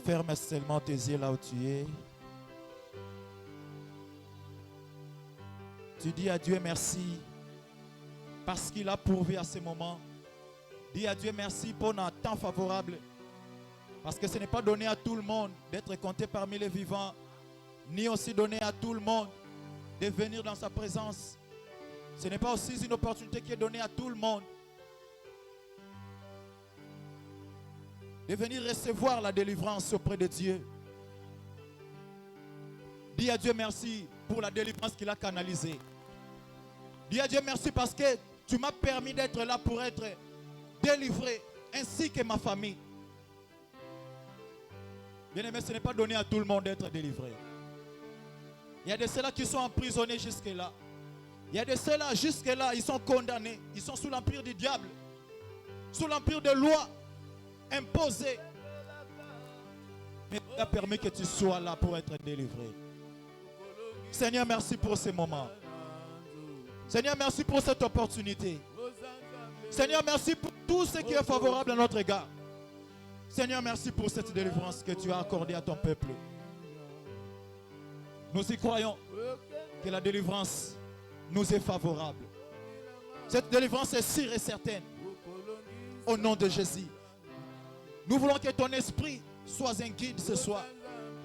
Ferme seulement tes yeux là où tu es. Tu dis à Dieu merci parce qu'il a pourvu à ce moment. Dis à Dieu merci pour un temps favorable. Parce que ce n'est pas donné à tout le monde d'être compté parmi les vivants, ni aussi donné à tout le monde de venir dans sa présence. Ce n'est pas aussi une opportunité qui est donnée à tout le monde de venir recevoir la délivrance auprès de Dieu. Dis à Dieu merci pour la délivrance qu'il a canalisée. Dis à Dieu merci parce que tu m'as permis d'être là pour être délivré, ainsi que ma famille. Bien-aimé, ce n'est pas donné à tout le monde d'être délivré. Il y a de ceux-là qui sont emprisonnés jusque-là. Il y a de ceux-là jusque-là, ils sont condamnés. Ils sont sous l'empire du diable, sous l'empire de loi imposée. Mais Dieu a permis que tu sois là pour être délivré. Seigneur, merci pour ce moment. Seigneur, merci pour cette opportunité. Seigneur, merci pour tout ce qui est favorable à notre égard. Seigneur, merci pour cette délivrance que tu as accordée à ton peuple. Nous y croyons que la délivrance nous est favorable. Cette délivrance est sûre et certaine. Au nom de Jésus. Nous voulons que ton esprit soit un guide ce soir.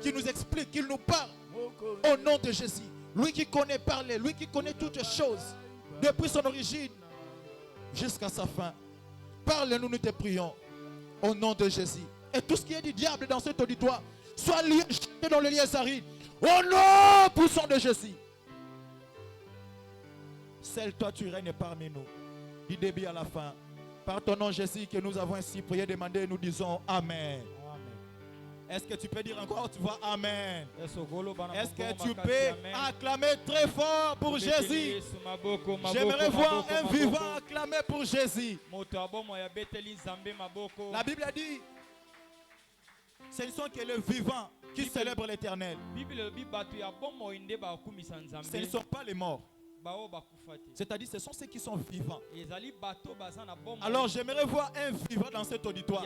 Qui nous explique, qu'il nous parle. Au nom de Jésus. Lui qui connaît parler, lui qui connaît toutes choses. Depuis son origine jusqu'à sa fin. Parle-nous, nous te prions. Au nom de Jésus. Et tout ce qui est du diable dans cet auditoire, soit lié dans le lieu arides. Au nom puissant de Jésus. Seul toi tu règnes parmi nous. Du début à la fin. Par ton nom Jésus que nous avons ainsi prié, demandé, nous disons Amen. Est-ce que tu peux dire encore, tu vois, Amen? Est-ce que tu peux acclamer très fort pour Jésus? J'aimerais voir un vivant acclamer pour Jésus. La Bible a dit, ce ne sont que les vivants qui célèbrent l'Éternel. Ce ne sont pas les morts. C'est-à-dire ce sont ceux qui sont vivants. Alors j'aimerais voir un vivant dans cet auditoire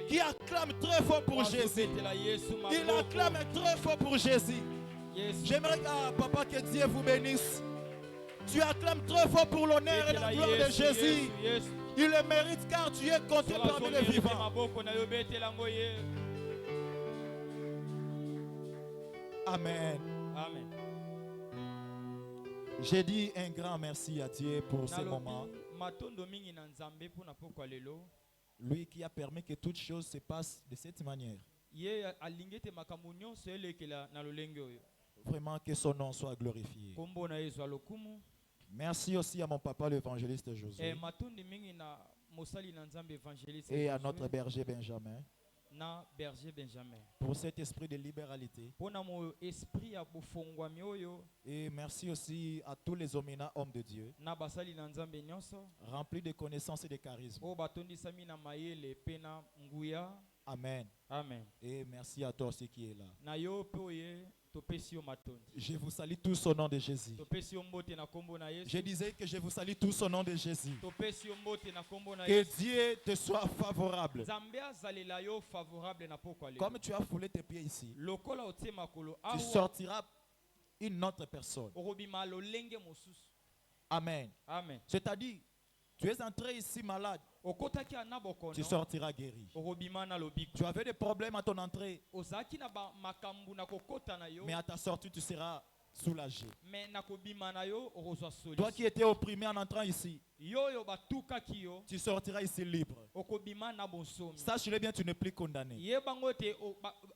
qui acclame très fort pour Jésus. Il acclame très fort pour Jésus. J'aimerais papa, que Dieu vous bénisse. Tu acclames très fort pour l'honneur et la gloire de Jésus. Il le mérite car tu es compté parmi les vivants. Amen. Amen. J'ai dit un grand merci à Dieu pour ce moment. Lui qui a permis que toutes choses se passent de cette manière. Vraiment que son nom soit glorifié. Merci aussi à mon papa l'évangéliste Josué et à notre berger Benjamin. na berger Benjamin. pour cet esprit de libéralité. Pona mo esprit ya bofongwami oyo Et merci aussi à tous les hommes de Dieu, na basali na Nzambe nyonso remplis de connaissances et de charisme. o batondisami na mayele pe na nguya. Amen. Amen. Et merci à toi aussi qui est là. Na yo pe oye topesi yo matondi. Je vous salue tous au nom de Jésus. Topesi yo mbote na kombo na Yesu. Je disais que je vous salue tous au nom de Jésus. Topesi yo mbote na kombo na Que Yesu. Dieu te soit favorable. Nzambe azalela yo favorable na pokwa lelo. Comme tu as foulé tes pieds ici, Lokola otie makolo tu sortiras une autre personne. orobima lolenge mosusu. Amen. Amen. C'est-à-dire, tu es entré ici malade, Okotaki ana bokono tu sortiras guéri. orobima na lobiko. Tu avais des problèmes à ton entrée, Ozaki na makambu na kokota na yo mais à ta sortie, tu seras soulagé. mais na kobima na yo orozwa Toi solution. qui étais opprimé en entrant ici, Yo batukaki yo tu sortiras ici libre. okobima na bonsomi. Sache-le bien, tu n'es plus condamné. Yebango te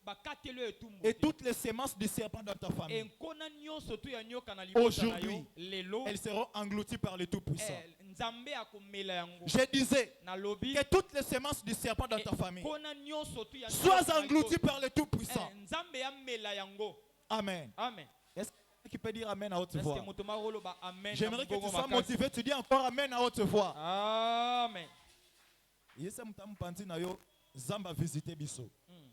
bakatelo etumbu. Et toutes les semences du serpent dans ta famille, Enkona nyonso tu ya nyoka na libota na aujourd'hui, yo lelo elles seront englouties par le Tout-Puissant. Nzambe akomela yango. Je disais Na lobi que toutes les semences du serpent dans ta famille kona nyonso tu ya soient nyoka na englouties libota. par le Tout-Puissant. Nzambe amela yango. Amen. Amen. Est-ce que tu peux dire Amen à haute Est-ce voix? que motoma rolo ba amen. J'aimerais na que tu mbongo sois makasi. motivé. Tu dis encore Amen à haute voix. Amen. Yesa mutamu panzi na yo Zamba visiter biso. Mm.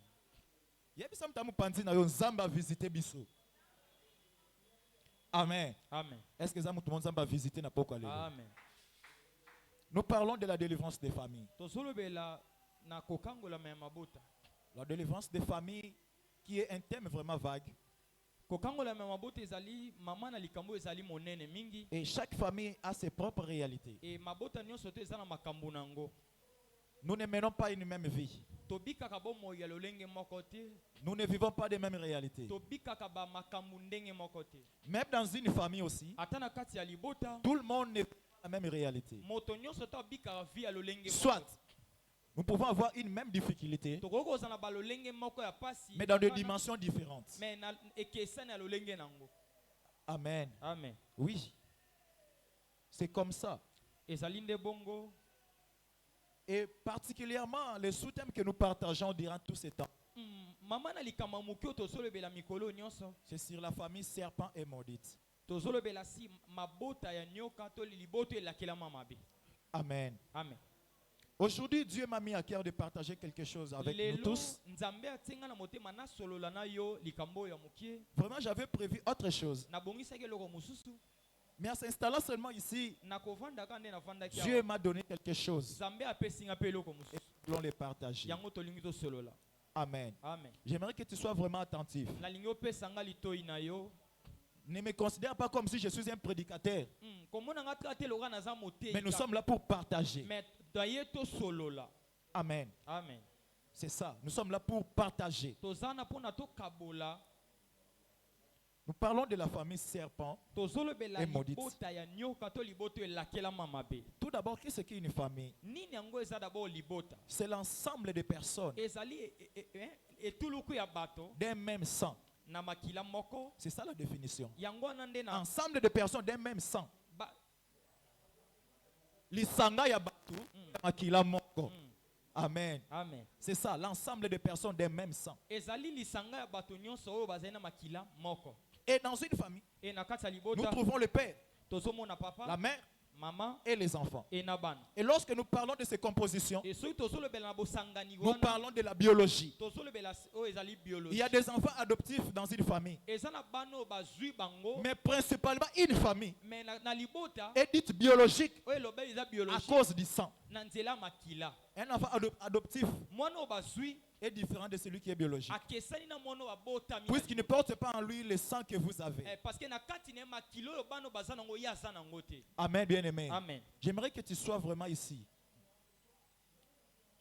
Yebisa mutamu panzi na yo Zamba visiter biso. Amen. Amen. Est-ce que tout le monde Zamba visiter na poko lelo? Amen. Nous parlons de la délivrance des familles. Tozolobela na kokangola me mabota. La délivrance des familles qui est un thème vraiment vague. Kokangola me mabota ezali mama na likambo ezali monene mingi. Et chaque famille a ses propres réalités. E mabota nyonso te eza na makambo nango. Nous ne menons pas une même vie. Tobikaka bomoi ya lolenge moko te. Nous ne vivons pas des mêmes réalités. Tobikaka ba makambo ndenge moko te. Même dans une famille aussi, Ata na kati ya libota tout le monde ne vit pas la même réalité. moto nyonso to abikaka vi ya lolenge moko. Soit, nous pouvons avoir une même difficulté, Tokoki kozala na ba lolenge moko ya pasi. mais dans des dimensions différentes. Mais na ekesani ya lolenge nango. Amen. Amen. Oui. C'est comme ça. Ezali nde bongo. Et particulièrement les sous-thèmes que nous partageons durant tout ce temps, Mama na likama muki oyo tozolobela mikolo nyonso. c'est sur la famille serpent et maudite. Tozolobela si mabota ya nyoka to liboto elakelama mabe. Amen. Amen. Aujourd'hui, Dieu m'a mis à cœur de partager quelque chose avec nous Lelo tous. nzambe atinga na motema na solola na yo likambo ya mukie. Vraiment, j'avais prévu autre chose. Na bongisaki eloko mosusu. Mais en s'installant seulement ici, Na kovandaka nde navandaki Dieu awa. m'a donné quelque chose. Nzambe apesinga pe eloko mosusu. Nous allons les partager. Yango tolingi tosolola. Amen. Amen. J'aimerais que tu sois vraiment attentif. Nalingi opesanga litoi na yo. Ne me considère pas comme si je suis un prédicateur. Komona nga trate loka naza mote. Mais nous sommes là pour partager. Mais doye tosolola. Amen. Amen. C'est ça. Nous sommes là pour partager. Tozana pona to kabola. Nous parlons de la famille serpent. Tozolobela Et maudite. libota ya nyoka to liboto elakelama mabe. Tout d'abord, qu'est-ce qu'une famille? Nini yango eza d'abord libota. C'est l'ensemble des personnes Ezali etuluku ya bato d'un même sang. na makila moko. C'est ça la définition. Yango wana nde na Ensemble de personnes d'un même sang. ba, Lisanga ya batu, makila moko. Amen. Amen. C'est ça, l'ensemble des personnes d'un même sang. Ezali lisanga ya bato nyonso oyo bazali na makila moko. Et dans une famille, E na kati ya nous libota trouvons le père, tozomona papa, la mère mama et les enfants. e na bana. Et lorsque nous parlons de ces compositions, E soki tozolobela na bosangani nous wana parlons de la biologie. tozolobela oyo ezali Il biologie. y a des enfants adoptifs dans une famille. Eza na bana oyo bazwi bango Mais principalement une famille mais na libota est dite biologique oyo elobeli eza à biologie cause du sang. na nzela ya makila. Un enfant adoptif Mwana oyo bazwi est différent de celui qui est biologique. akesani na mwana oyo abotami. Puisqu'il ne porte pas en lui le sang que vous avez. Parce que na kati na ye makila oyo bana oyo baza nango ye aza nango te. Amen, bien-aimé. Amen. J'aimerais que tu sois vraiment ici.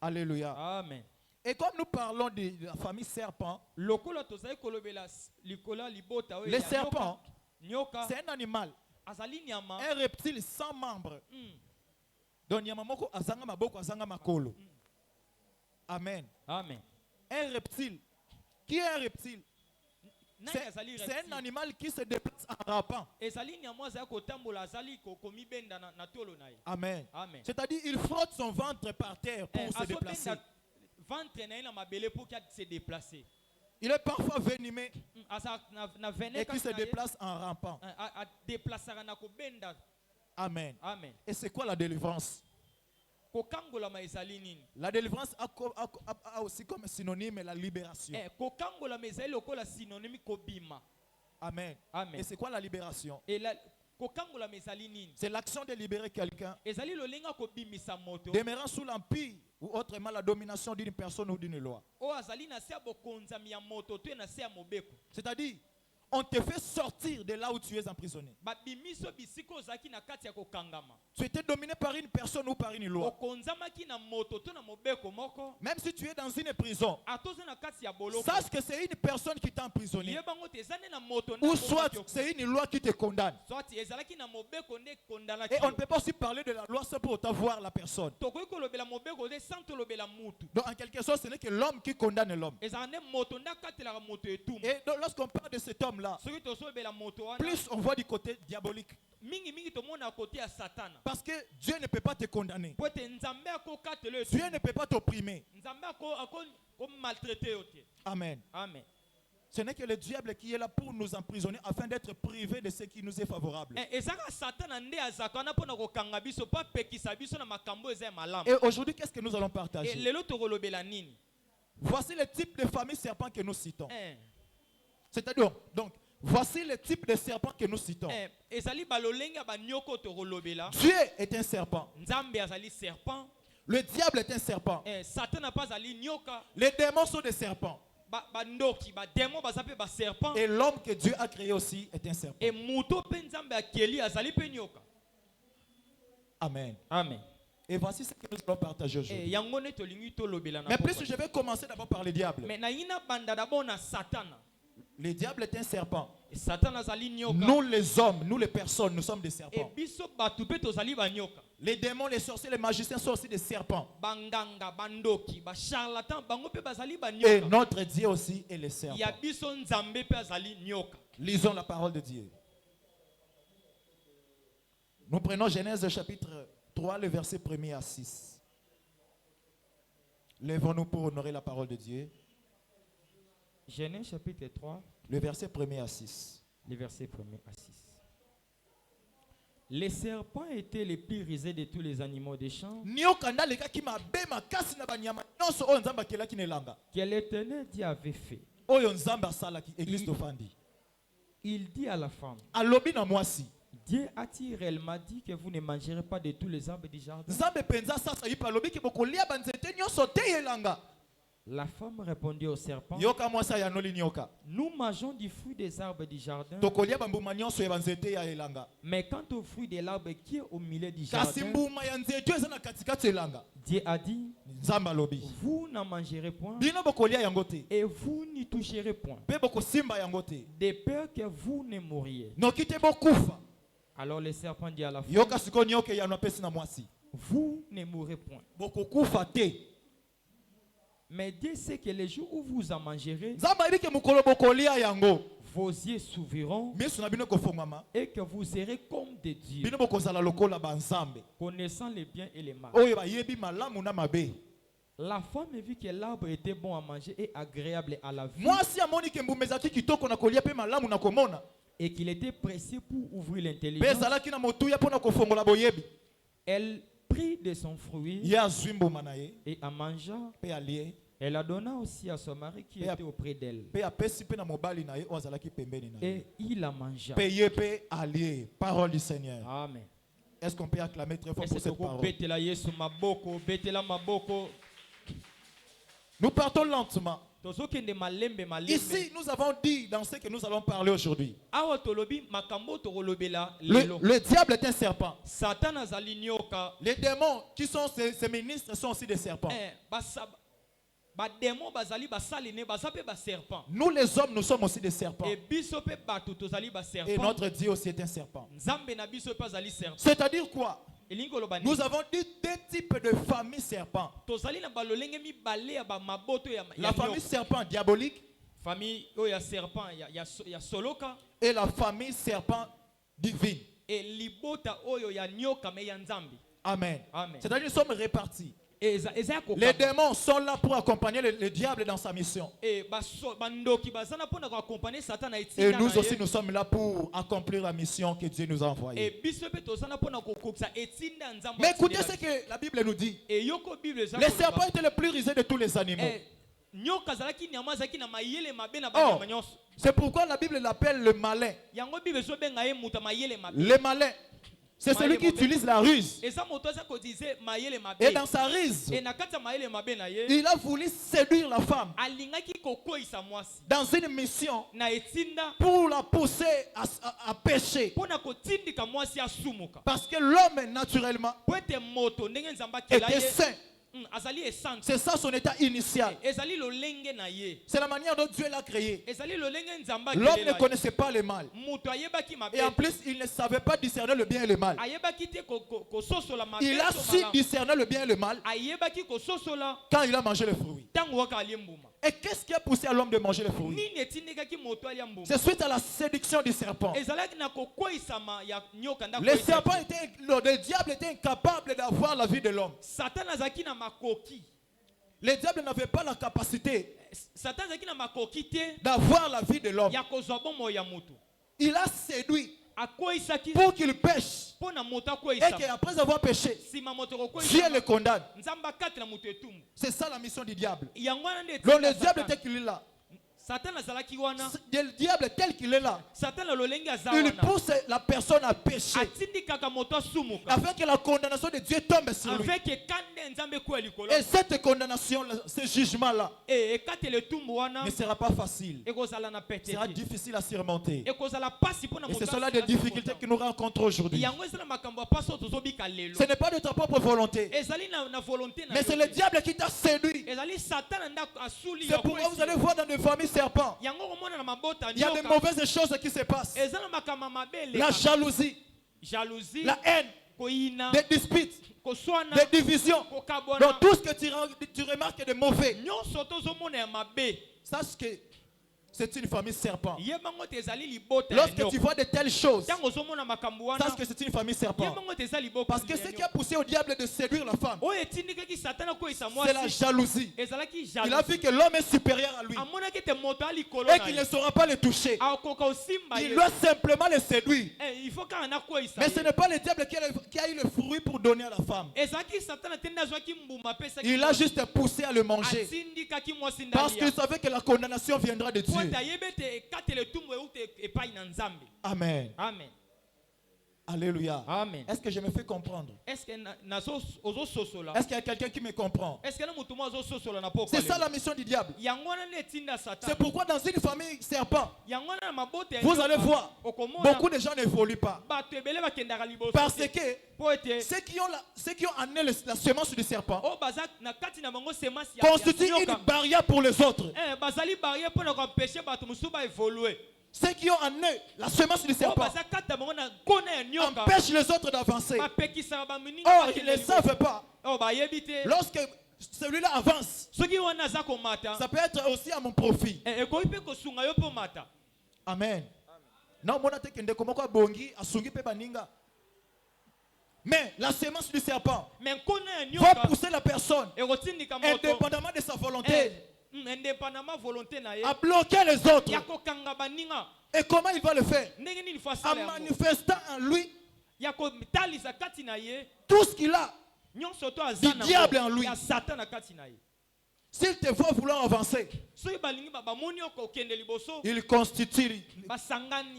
Alléluia. Amen. Et comme nous parlons de la famille serpent, Lokola tozali kolobela likola libota oyo le ya serpent, nyoka c'est un animal, azali nyama. un reptile sans membres. Donc nyama moko azanga maboko azanga makolo. Amen. Amen. Un reptile. Qui est un reptile? Nani azali C'est un reptile? animal qui se déplace en rampant. Ezali nyama azali kotambola azali komibenda na tolo na ye. Amen. Amen. C'est-à-dire il frotte son ventre par terre pour se déplacer. Azobenda ventre na ye na mabele pour qu'il se déplacer. Il est parfois venimé Asa na et venin qui se déplace en rampant. a déplacer na ko benda. Amen. Amen. Et c'est quoi la délivrance? Ko kangola ma ezali nini? La délivrance a aussi comme synonyme la libération. Ko kangola ma ezali lokola synonyme ko bima. Amen. Amen. Et c'est quoi la libération? Et la ko kangola ma ezali nini? C'est l'action de libérer quelqu'un Ezali lolinga ko bimisa moto. demeurant sous l'empire ou autrement la domination d'une personne ou d'une loi. O azali na se bokonzami ya moto to na se ya mobeko. C'est-à-dire, on te fait sortir de là où tu es emprisonné. Ba bimiso bisiko zaki na kati ya ko kangama. Tu étais dominé par une personne ou par une loi. Okonzamaki na moto to na mobeko moko. Même si tu es dans une prison, Atoza na kati ya boloko. sache que c'est une personne qui t'a emprisonné. Yebango te zane na moto na Ou soit c'est une loi qui te condamne. soit ezalaki na mobeko nde kondana Et on ne peut pas aussi parler de la loi sans pour autant voir la personne. tokoki kolobela mobeko te sans tolobela mutu. Donc en quelque sorte, ce n'est que l'homme qui condamne l'homme. Ezala nde moto nde akatelaka moto etumu. Et donc, lorsqu'on parle de cet homme-là, Soki tosolobela moto wana plus on voit du côté diabolique. mingi tomona kote ya satana. Parce que Dieu ne peut pas te condamner. Po ete nzambe akokatela yo Dieu etumu. ne peut pas t'opprimer. Nzambe akomaltraite yo te. Amen. Amen. Ce n'est que le diable qui est là pour nous emprisonner afin d'être privé de ce qui nous est favorable. Ezaka satana nde azaka wana mpona kokanga biso po apekisa biso na makambo eza ya malamu. Et aujourd'hui, qu'est-ce que nous allons partager? Lelo tokolobela nini? Voici le type de famille serpent que nous citons. Eh. C'est-à-dire, donc, voici le type de serpent que nous citons. Ezali balolenge ya banyoko tokolobela. Dieu est un serpent. Nzambe azali serpent. Le diable est un serpent. Satana pas azali nyoka. Les démons sont des serpents. Bandoki ba démon baza pe ba serpent. Et l'homme que Dieu a créé aussi est un serpent. Et muto pe nzambe akeli azali pe nyoka. Amen. Amen. Et voici ce que nous allons partager aujourd'hui. Yango ne tolingi tolobela na. Mais plus je vais commencer d'abord par le diable. Mais na ina banda d'abord na satana. Le diable est un serpent. Et Satan azali nyoka. Nous les hommes, nous les personnes, nous sommes des serpents. Et biso batu pe tozali ba nyoka. Les démons, les sorciers, les magiciens sont aussi des serpents. Banganga, bandoki, ba charlatan, bango pe bazali ba Et nyoka. notre Dieu aussi est le serpent. Ya biso nzambe pe azali nyoka. Lisons la parole de Dieu. Nous prenons Genèse chapitre 3, le verset 1er à 6. Lèvons-nous pour honorer la parole de Dieu. Genèse chapitre 3, Le verset 1er à 6. le verset 1er à 6. Les serpents étaient les plus rusés de tous les animaux des champs que l'Éternel Dieu avait fait. Il dit à la femme, Dieu a-t-il réellement dit que vous ne mangerez pas de tous les arbres du jardin? La femme répondit au serpent, nous mangeons du fruit des arbres du jardin, mais quant au fruit de l'arbre qui est au milieu du jardin, Dieu a dit, vous n'en mangerez point et vous n'y toucherez point, de peur que vous ne mouriez. Alors le serpent dit à la femme, vous ne mourrez point. Mais Dieu sait que les jours où vous en mangerez, vos yeux s'ouvriront et que vous serez comme des dieux, connaissant les biens et les mal. La femme vit que l'arbre était bon à manger et agréable à la vue, et qu'il était précieux pour ouvrir l'intelligence. Elle prit de son fruit et en mangea. Elle la donna aussi à son mari qui était auprès d'elle. Et il la mangea. Parole du Seigneur. Amen. Est-ce qu'on peut acclamer très fort pour cette parole? Nous partons lentement. Ici, nous avons dit dans ce que nous allons parler aujourd'hui. Le diable est un serpent. Les démons qui sont ses ministres sont aussi des serpents. Nous les hommes, nous sommes aussi des serpents. Et notre Dieu aussi est un serpent. C'est-à-dire quoi? Nous avons dit deux types de familles serpents. La famille serpent diabolique et la famille serpent divine. Amen. C'est-à-dire nous sommes répartis. Les démons sont là pour accompagner le diable dans sa mission. Et nous aussi, nous sommes là pour accomplir la mission que Dieu nous a envoyée. Mais écoutez ce que la Bible nous dit. Les serpents étaient les plus rusés de tous les animaux. C'est pourquoi la Bible l'appelle le malin. Le malin, c'est celui qui utilise la ruse. Et dans sa ruse, il a voulu séduire la femme dans une mission pour la pousser à pécher. Parce que l'homme, naturellement, était saint. C'est ça son état initial. C'est la manière dont Dieu l'a créé. L'homme ne connaissait pas le mal. Et en plus, il ne savait pas discerner le bien et le mal. Il a su discerner le bien et le mal quand il a mangé le fruit. Et qu'est-ce qui a poussé à l'homme de manger le fruit? C'est suite à la séduction du serpent. Le diable était incapable d'avoir la vie de l'homme. Le diable n'avait pas la capacité d'avoir la vie de l'homme. Il a séduit pour qu'il pêche. Et qu'après avoir péché, Dieu le condamne. C'est ça la mission du diable. Donc le diable tel qu'il est là, le diable tel qu'il est là, il pousse la personne à pécher afin que la condamnation de Dieu tombe sur lui. Et cette condamnation, ce jugement-là ne sera pas facile. Sera difficile à surmonter. Et ce sont là des difficultés que nous rencontrons aujourd'hui. Ce n'est pas de ta propre volonté, mais c'est le diable qui t'a séduit. C'est pourquoi vous allez voir dans des familles serpents, il y a de mauvaises choses qui se passent. La jalousie, la haine, des disputes, des divisions. Donc tout ce que tu remarques de mauvais, sache que c'est une famille serpent. Lorsque tu vois de telles choses, sache que c'est une famille serpent. Parce que ce qui a poussé au diable de séduire la femme, c'est la jalousie. Il a vu que l'homme est supérieur à lui et qu'il ne saura pas le toucher. Il doit simplement le séduire. Mais ce n'est pas le diable qui a eu le fruit pour donner à la femme. Il a juste poussé à le manger parce qu'il savait que la condamnation viendra de Dieu. Amen. Amen. Alléluia. Amen. Est-ce que je me fais comprendre? Est-ce qu'il y a quelqu'un qui me comprend? C'est ça la mission du diable. C'est pourquoi dans une famille serpent, vous allez voir, beaucoup de gens n'évoluent pas. Parce que ceux qui ont amené la semence du serpent constituent une barrière pour les autres. Ceux qui ont amené la semence du serpent empêchent les autres d'avancer. Or, ils ne savent pas. Lorsque celui-là avance, ça peut être aussi à mon profit. Amen. Mais la semence du serpent va pousser la personne, indépendamment de sa volonté, à bloquer les autres. Et comment il va le faire? En manifestant en lui tout ce qu'il a du diable en lui. S'il te voit vouloir avancer, ils constituent,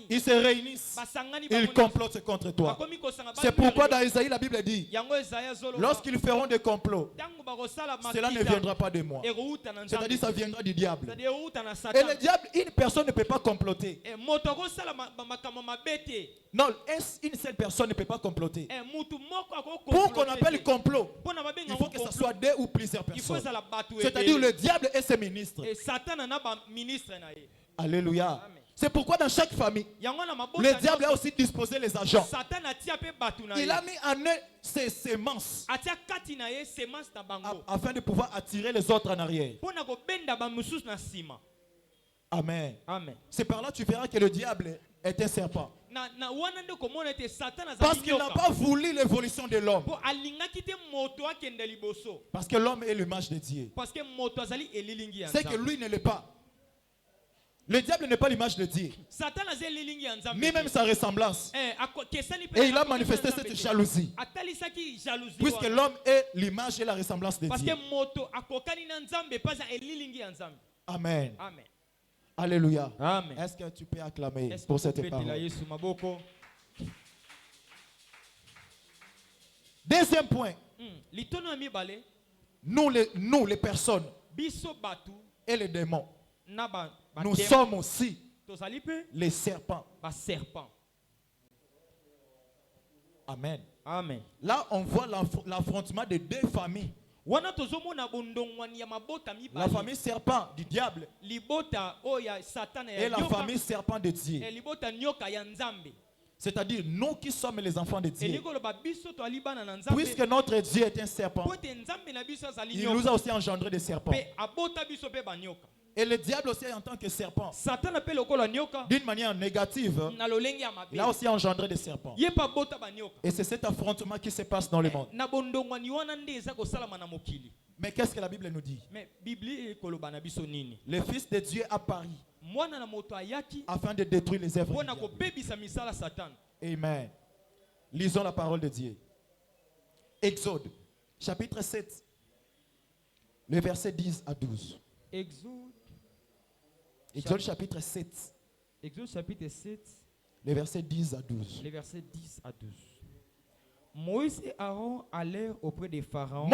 ils se réunissent, ils complotent contre toi. C'est pourquoi dans Isaïe, la Bible dit, lorsqu'ils feront des complots, cela ne viendra pas de moi. C'est-à-dire ça viendra du diable. Et le diable, une personne ne peut pas comploter. Non, une seule personne ne peut pas comploter. Pour qu'on appelle complot, il faut que ce soit deux ou plusieurs personnes. C'est-à-dire le diable et ses ministres. Alléluia. C'est pourquoi dans chaque famille, le diable a aussi disposé les agents. Il a mis en eux ses semences afin de pouvoir attirer les autres en arrière. Amen. C'est par là que tu verras que le diable est un serpent. Parce qu'il n'a pas voulu l'évolution de l'homme. Parce que l'homme est l'image de Dieu. C'est que lui ne l'est pas. Le diable n'est pas l'image de Dieu, ni même sa ressemblance. Et il a manifesté cette jalousie. Puisque l'homme est l'image et la ressemblance de Dieu. Amen. Amen. Alléluia. Amen. Est-ce que tu peux acclamer pour cette parole? Deuxième point. Nous les personnes et les démons, nous sommes aussi les serpents. Amen. Amen. Là, on voit l'affrontement de deux familles. La famille serpent du diable et la famille serpent de Dieu. C'est-à-dire nous qui sommes les enfants de Dieu. Puisque notre Dieu est un serpent, il nous a aussi engendré des serpents. Et le diable aussi en tant que serpent, d'une manière négative, il a aussi engendré des serpents. Et c'est cet affrontement qui se passe dans le monde. Mais qu'est-ce que la Bible nous dit? Le Fils de Dieu a pari afin de détruire les œuvres du diable. Amen. Lisons la parole de Dieu. Exode, chapitre 7, le verset 10 à 12. Exode chapitre 7. Exode chapitre 7. Les versets 10 à 12. Les versets 10 à 12. Moïse et Aaron allèrent auprès des pharaons.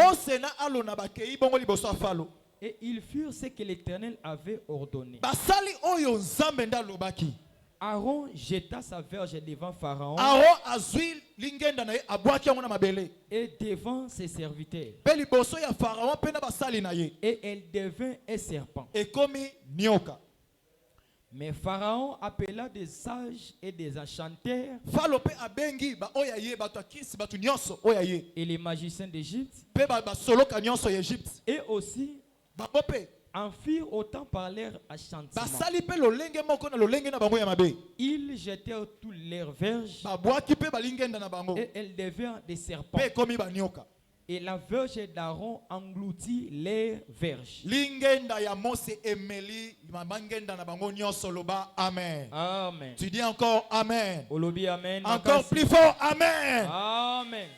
Et ils furent ce que l'Éternel avait ordonné. Aaron jeta sa verge devant Pharaon et devant ses serviteurs. Et elle devint un serpent. Mais Pharaon appela des sages et des enchanteurs et les magiciens d'Égypte et aussi en firent autant par leur enchantement. Ils jetèrent toutes leurs verges et elles devinrent des serpents. Et la verge d'Aaron engloutit les verges. Amen. Amen. Tu dis encore Amen. Amen. Encore plus fort Amen. Amen.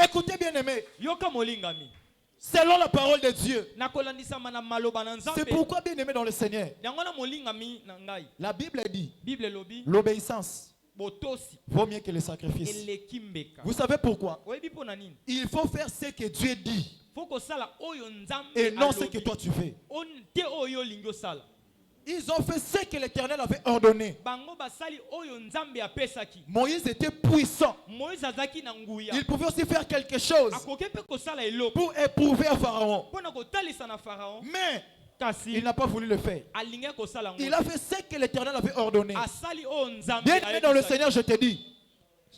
Écoutez bien aimé. Selon la parole de Dieu. C'est pourquoi bien aimé dans le Seigneur. La Bible dit l'obéissance vaut mieux que le sacrifice. Vous savez pourquoi? Il faut faire ce que Dieu dit et non ce que toi tu fais. Ils ont fait ce que l'Éternel avait ordonné. Moïse était puissant. Il pouvait aussi faire quelque chose pour éprouver à Pharaon. Mais il n'a pas voulu le faire. Il a fait ce que l'Éternel avait ordonné. Bien aimé dans le Seigneur, je te dis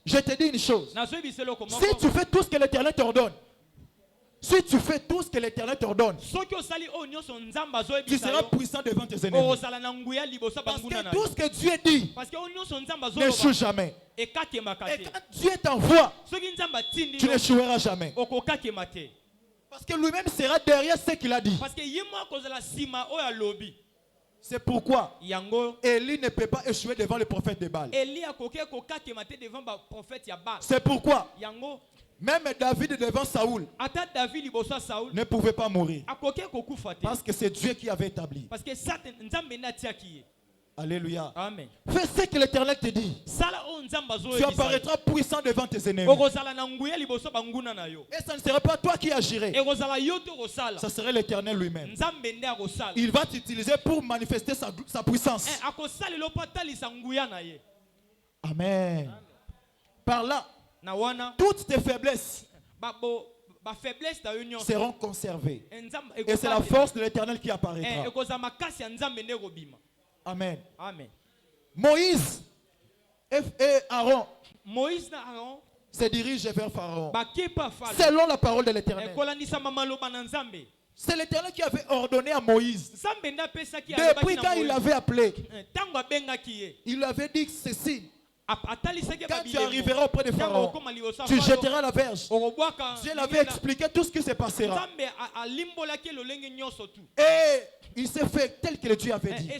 une chose. Si tu fais tout ce que l'Éternel t'ordonne, si tu fais tout ce que l'Éternel t'ordonne, tu seras puissant devant tes ennemis. Parce que tout ce que Dieu dit n'échoue jamais. Et quand Dieu t'envoie, tu n'échoueras jamais. Parce que lui-même sera derrière ce qu'il a dit. C'est pourquoi Élie ne peut pas échouer devant le prophète de Baal. C'est pourquoi même David devant Saoul ne pouvait pas mourir. Parce que c'est Dieu qui avait établi. Alléluia. Amen. Fais ce que l'Éternel te dit. Tu apparaîtras puissant devant tes ennemis. Et ça ne sera pas toi qui agirais. Ça serait l'Éternel lui-même. Il va t'utiliser pour manifester sa puissance. Amen. Par là, toutes tes faiblesses seront conservées. Et c'est la force de l'Éternel qui apparaîtra. Amen. Amen. Moïse et Aaron se dirigent vers Pharaon selon la parole de l'Éternel. C'est l'Éternel qui avait ordonné à Moïse. Depuis quand il l'avait appelé, il avait dit ceci. Quand tu arriveras auprès de Pharaon, tu jetteras la verge. Dieu l'avait expliqué tout ce qui se passera. Et il s'est fait tel que Dieu avait dit.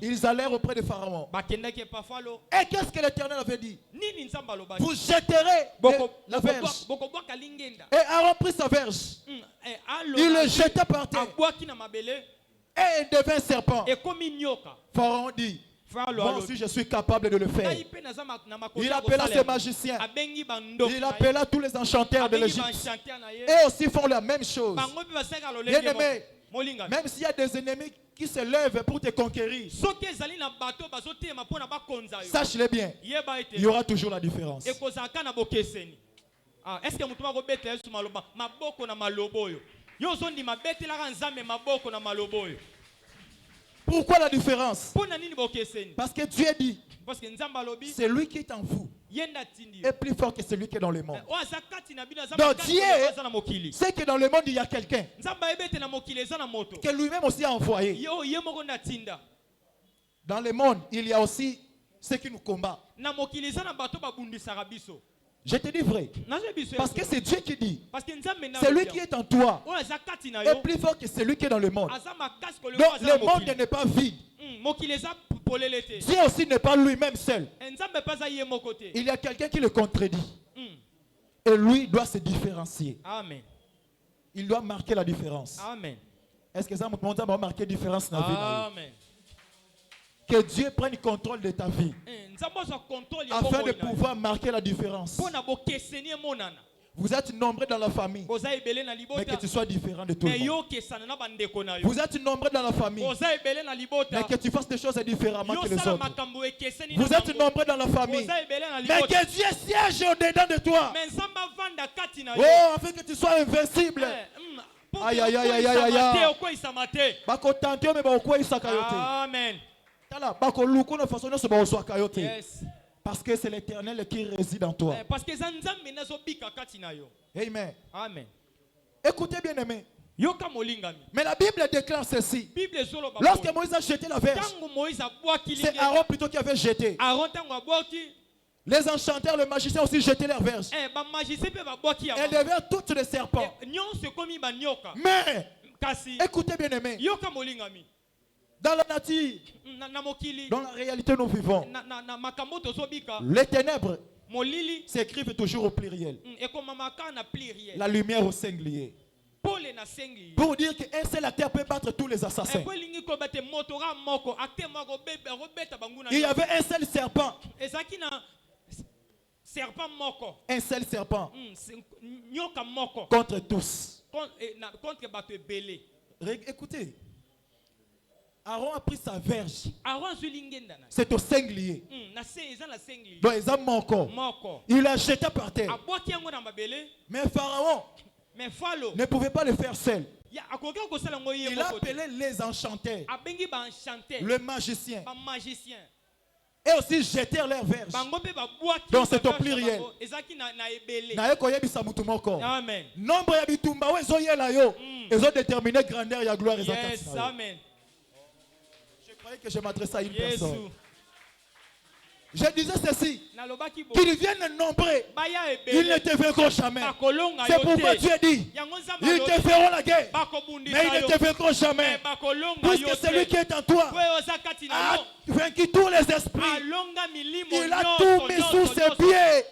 Ils allèrent auprès de Pharaon. Et qu'est-ce que l'Éternel avait dit? Vous jetterez la verge. Et Aaron prit sa verge. Il le jeta par terre. Et il devint serpent. Pharaon dit, moi aussi je suis capable de le faire. Il appela ses magiciens. Il appela tous les enchanteurs de l'Égypte. Et aussi font la même chose. Bien-aimé, même s'il y a des ennemis qui se lèvent pour te conquérir, sache-le bien, il y aura toujours la différence. Est-ce que pourquoi la différence? Parce que Dieu dit, c'est lui qui est en vous est plus fort que celui qui est dans le monde. Donc Dieu sait que dans le monde il y a quelqu'un que lui-même aussi a envoyé. Dans le monde il y a aussi ceux qui nous combattent. Je te dis vrai. Parce que c'est Dieu qui dit, celui qui est en toi est plus fort que celui qui est dans le monde. Donc le monde n'est pas vide. Dieu aussi n'est pas lui-même seul. Il y a quelqu'un qui le contredit. Et lui doit se différencier. Amen. Il doit marquer la différence. Amen. Est-ce que ça va marquer la différence dans la vie? Amen. Que Dieu prenne contrôle de ta vie afin de pouvoir marquer la différence. Vous êtes nombreux dans la famille, mais que tu sois différent de tout le monde. Vous êtes nombreux dans la famille, mais que tu fasses des choses différemment que les autres. Vous êtes nombreux dans la famille, mais que Dieu siège au-dedans de toi. Oh, afin que tu sois invincible. Aïe, aïe, aïe, aïe, aïe, aïe. Amen. Yes. Parce que c'est l'Éternel qui réside en toi. Amen. Amen. Écoutez bien aimé. Mais la Bible déclare ceci. Lorsque Moïse a jeté la verge, c'est Aaron plutôt qui avait jeté. Les enchanteurs, les magiciens aussi jetaient leur verge. Elles devinrent toutes des serpents. Mais écoutez bien aimé. Dans la nature, dans la réalité nous vivons, les ténèbres s'écrivent toujours au pluriel. La lumière au singulier. Pour dire qu'un seul acteur peut battre tous les assassins. Il y avait un seul serpent. Un seul serpent contre tous. Écoutez. Aaron a pris sa verge. C'est au singulier. Donc ils ont moko. Il l'a jeté par terre. Mais Pharaon ne pouvait pas le faire seul. Il a appelé les enchanteurs, le magicien, et aussi jetèrent leur verge. Donc c'est au pluriel. Amen. Nombre ya bitumba ils ont déterminé grandeur et gloire. Yes, amen. Que je m'adresse à une personne. Je disais ceci, qu'ils viennent nombreux, ils ne te vaincront jamais. C'est pourquoi Dieu dit, ils te feront la guerre, mais ils ne te vaincront jamais. Puisque celui qui est en toi a vaincu tous les esprits. Il a tout mis sous ses pieds.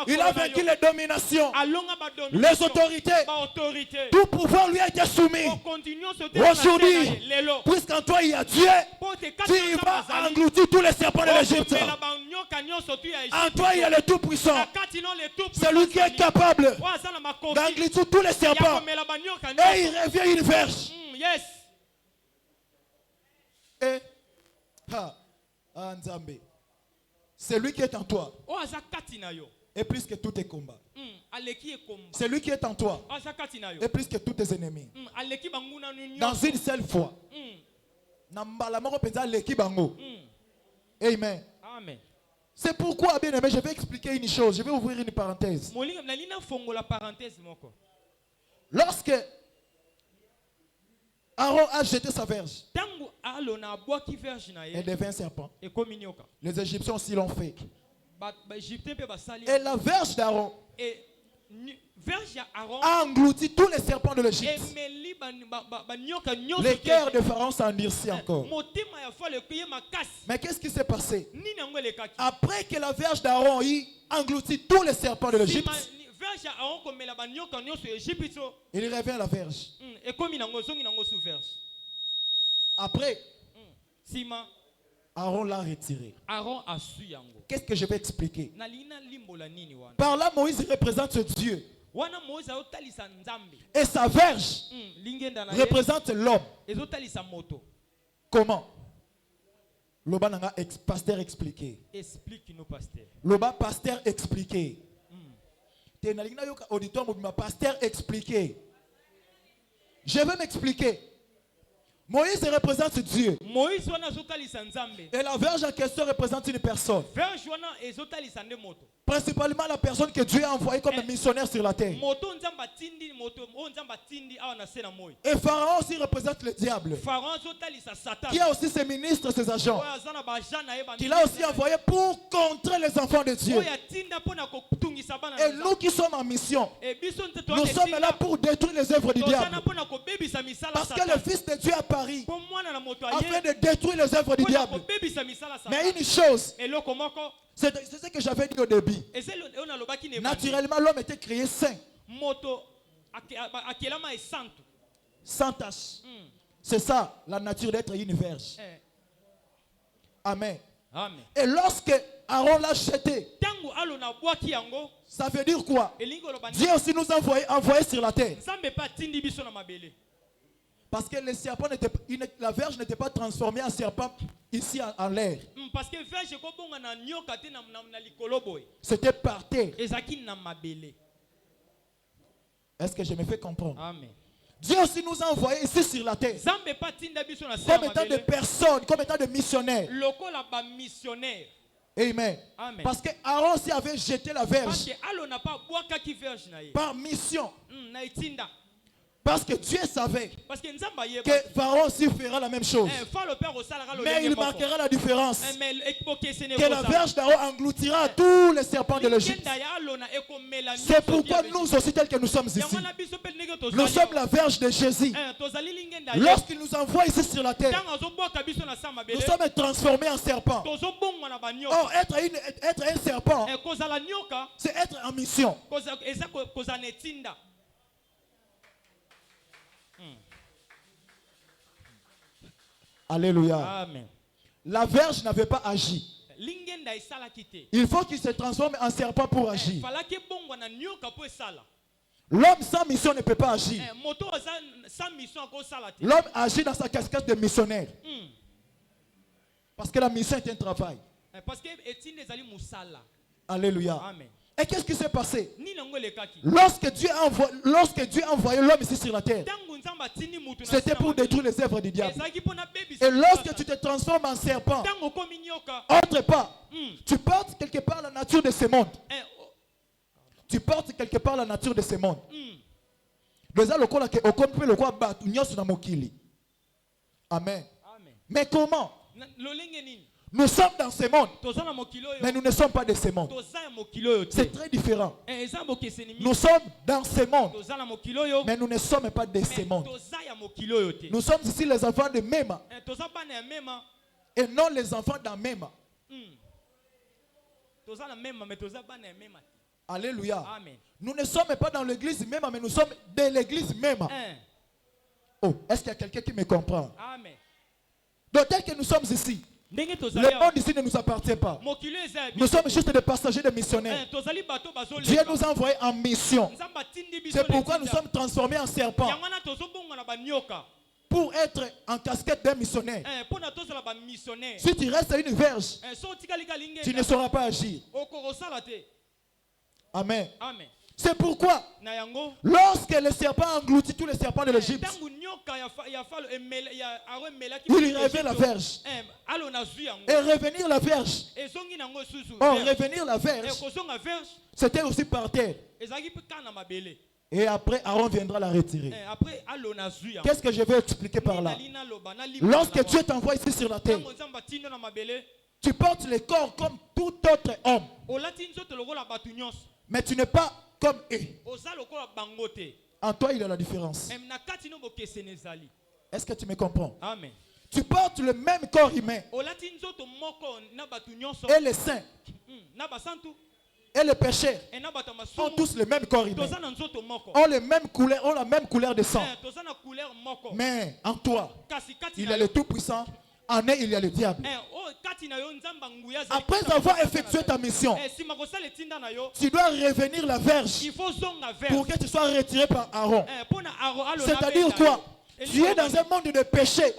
Il a vaincu les dominations, les autorités. Tout pouvoir lui a été soumis. Aujourd'hui, puisqu'en toi il y a Dieu, tu vas engloutir tous les serpents de l'Égypte. En toi il y a le Tout-Puissant. Celui qui est capable d'engloutir tous les serpents. Et il revient une verge. Yes. Et celui qui est en toi est plus que tous tes combats. Celui qui est en toi est plus que tous tes ennemis. Dans une seule fois. Amen. C'est pourquoi, bien aimé, je vais expliquer une chose. Je vais ouvrir une parenthèse. Lorsque Aaron a jeté sa verge. Elle devint un serpent. Les Égyptiens aussi l'ont fait. Et la verge d'Aaron a englouti tous les serpents de l'Égypte. Les cœurs de Pharaon s'endurcissent encore. Mais qu'est-ce qui s'est passé? Après que la verge d'Aaron ait englouti tous les serpents de l'Égypte, il revient à la verge. Après, Aaron l'a retiré. Qu'est-ce que je vais expliquer? Par là, Moïse représente Dieu. Et sa verge représente l'homme. Comment? Loba nanga pasteur expliqué. Explique-nous, pasteur. Loba pasteur expliqué. Pasteur expliqué. Je vais m'expliquer. Moïse représente Dieu. Et la verge en question représente une personne. Principalement la personne que Dieu a envoyée comme missionnaire sur la terre. Et Pharaon aussi représente le diable. Qui a aussi ses ministres, ses agents. Qu'il a aussi envoyé pour contrer les enfants de Dieu. Et nous qui sommes en mission, nous sommes là pour détruire les œuvres du diable. Parce que le Fils de Dieu a Paris afin de détruire les œuvres du diable. Mais une chose, c'est ce que j'avais dit au début. Naturellement, l'homme était créé saint. Sans tache. C'est ça, la nature d'être une verge. Amen. Et lorsque Aaron l'a jeté, ça veut dire quoi? Dieu aussi nous a envoyé sur la terre. Parce que le serpent la verge n'était pas transformée en serpent ici en l'air. C'était par terre. Est-ce que je me fais comprendre? Amen. Dieu aussi nous a envoyés ici sur la terre. Comme étant de personnes, comme étant de missionnaires. Amen. Amen. Parce que Aaron aussi avait jeté la verge. Par mission. Parce que Dieu savait que Pharaon aussi fera la même chose. Mais il marquera la différence. Que la verge d'Aaron engloutira tous les serpents de l'Égypte. C'est pourquoi nous aussi, tels que nous sommes ici, nous sommes la verge de Jésus. Lorsqu'il nous envoie ici sur la terre, nous sommes transformés en serpents. Or, être un serpent, c'est être en mission. Alléluia. Amen. La verge n'avait pas agi. Il faut qu'il se transforme en serpent pour agir. L'homme sans mission ne peut pas agir. L'homme agit dans sa casquette de missionnaire. Parce que la mission est un travail. Alléluia. Amen. Et qu'est-ce qui s'est passé? Lorsque Dieu a envoyé l'homme ici sur la terre, c'était pour détruire les œuvres du diable. Et lorsque tu te transformes en serpent, autre part, tu portes quelque part la nature de ce monde. Tu portes quelque part la nature de ce monde. Amen. Mais comment? Nous sommes dans ce monde, mais nous ne sommes pas de ce monde. C'est très différent. Nous sommes dans ce monde, mais nous ne sommes pas de ce monde. Nous sommes ici les enfants de Mema et non les enfants d'Amema. Alléluia. Nous ne sommes pas dans l'église Mema, mais nous sommes de l'église Mema. Oh, est-ce qu'il y a quelqu'un qui me comprend? Donc tel que nous sommes ici, le monde ici ne nous appartient pas. Nous sommes juste des passagers, des missionnaires. Dieu nous a envoyés en mission. C'est pourquoi nous sommes transformés en serpents. Pour être en casquette d'un missionnaire. Si tu restes à une verge, tu ne sauras pas agir. Amen. C'est pourquoi, lorsque le serpent engloutit tous les serpents de l'Égypte, il révèle la verge. Et revenir la verge. Oh, revenir la verge, c'était aussi par terre. Et après, Aaron viendra la retirer. Qu'est-ce que je vais expliquer par là? Lorsque Dieu t'envoie ici sur la terre, tu portes le corps comme tout autre homme. Mais tu n'es pas comme eux. En toi, il y a la différence. Est-ce que tu me comprends? Amen. Tu portes le même corps humain. Et les saints et les pécheurs ont tous le même corps humain. Ont les mêmes couleurs, ont la même couleur de sang. Mais en toi, il y a le Tout-Puissant. En eux, il y a le diable. Après avoir effectué ta mission, tu dois revenir la verge pour que tu sois retiré par Aaron. C'est-à-dire quoi? Tu es dans un monde de péché,